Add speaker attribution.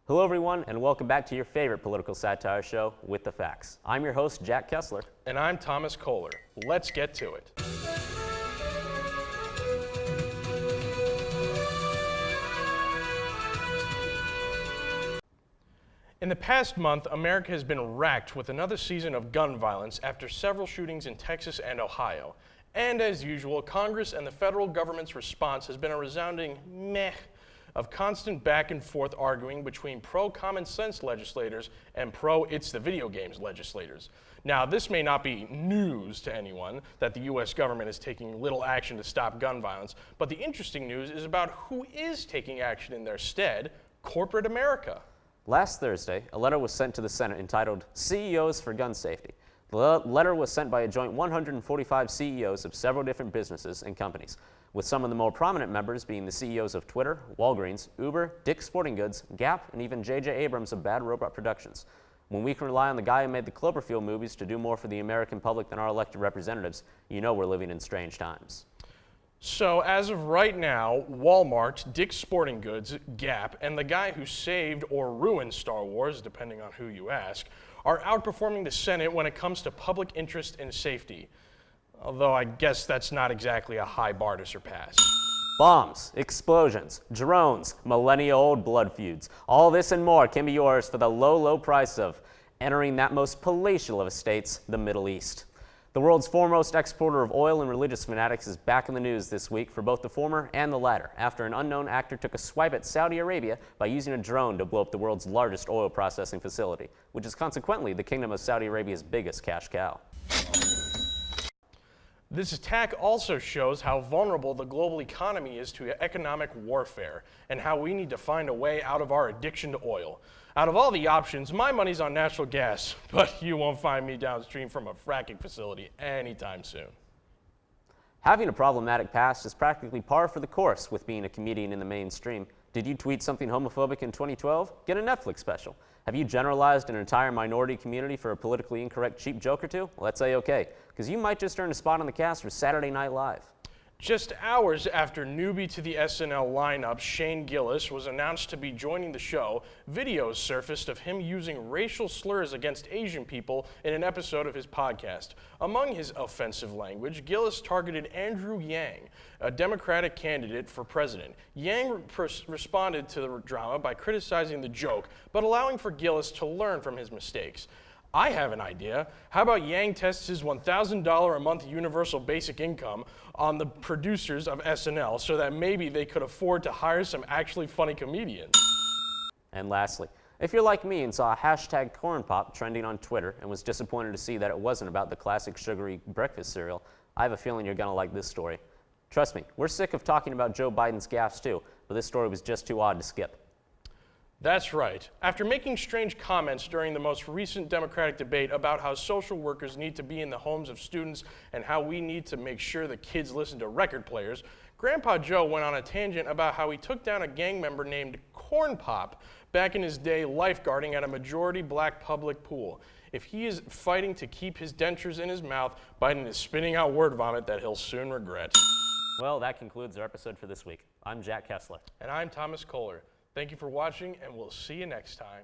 Speaker 1: Hello everyone, and welcome back to your favorite political satire show, With the Facts. I'm your host, Jack Kessler.
Speaker 2: And I'm Thomas Kohler. Let's get to it. In the past month, America has been racked with another season of gun violence after several shootings in Texas and Ohio. And as usual, Congress and the federal government's response has been a resounding meh of constant back and forth arguing between pro-common sense legislators and pro-it's the video games legislators. Now, this may not be news to anyone that the U.S. government is taking little action to stop gun violence, but the interesting news is about who is taking action in their stead: corporate America.
Speaker 1: Last Thursday, a letter was sent to the Senate entitled CEOs for Gun Safety. The letter was sent by a joint 145 CEOs of several different businesses and companies, with some of the more prominent members being the CEOs of Twitter, Walgreens, Uber, Dick's Sporting Goods, Gap, and even J.J. Abrams of Bad Robot Productions. When we can rely on the guy who made the Cloverfield movies to do more for the American public than our elected representatives, you know we're living in strange times.
Speaker 2: So as of right now, Walmart, Dick's Sporting Goods, Gap, and the guy who saved or ruined Star Wars, depending on who you ask, are outperforming the Senate when it comes to public interest and safety. Although I guess that's not exactly a high bar to surpass.
Speaker 1: Bombs, explosions, drones, millennia-old blood feuds. All this and more can be yours for the low, low price of entering that most palatial of estates, the Middle East. The world's foremost exporter of oil and religious fanatics is back in the news this week for both the former and the latter, after an unknown actor took a swipe at Saudi Arabia by using a drone to blow up the world's largest oil processing facility, which is consequently the Kingdom of Saudi Arabia's biggest cash cow.
Speaker 2: This attack also shows how vulnerable the global economy is to economic warfare, and how we need to find a way out of our addiction to oil. Out of all the options, my money's on natural gas, but you won't find me downstream from a fracking facility anytime soon.
Speaker 1: Having a problematic past is practically par for the course with being a comedian in the mainstream. Did you tweet something homophobic in 2012? Get a Netflix special. Have you generalized an entire minority community for a politically incorrect cheap joke or two? Well, that's A-okay, because you might just earn a spot on the cast for Saturday Night Live.
Speaker 2: Just hours after newbie to the SNL lineup, Shane Gillis, was announced to be joining the show, videos surfaced of him using racial slurs against Asian people in an episode of his podcast. Among his offensive language, Gillis targeted Andrew Yang, a Democratic candidate for president. Yang responded to the drama by criticizing the joke, but allowing for Gillis to learn from his mistakes. I have an idea. How about Yang tests his $1,000 a month universal basic income on the producers of SNL so that maybe they could afford to hire some actually funny comedians?
Speaker 1: And lastly, if you're like me and saw a hashtag corn pop trending on Twitter and was disappointed to see that it wasn't about the classic sugary breakfast cereal, I have a feeling you're gonna like this story. Trust me, we're sick of talking about Joe Biden's gaffes too, but this story was just too odd to skip.
Speaker 2: That's right. After making strange comments during the most recent Democratic debate about how social workers need to be in the homes of students and how we need to make sure the kids listen to record players, Grandpa Joe went on a tangent about how he took down a gang member named Corn Pop back in his day lifeguarding at a majority black public pool. If he is fighting to keep his dentures in his mouth, Biden is spitting out word vomit that he'll soon regret.
Speaker 1: Well, that concludes our episode for this week. I'm Jack Kessler.
Speaker 2: And I'm Thomas Kohler. Thank you for watching, and we'll see you next time.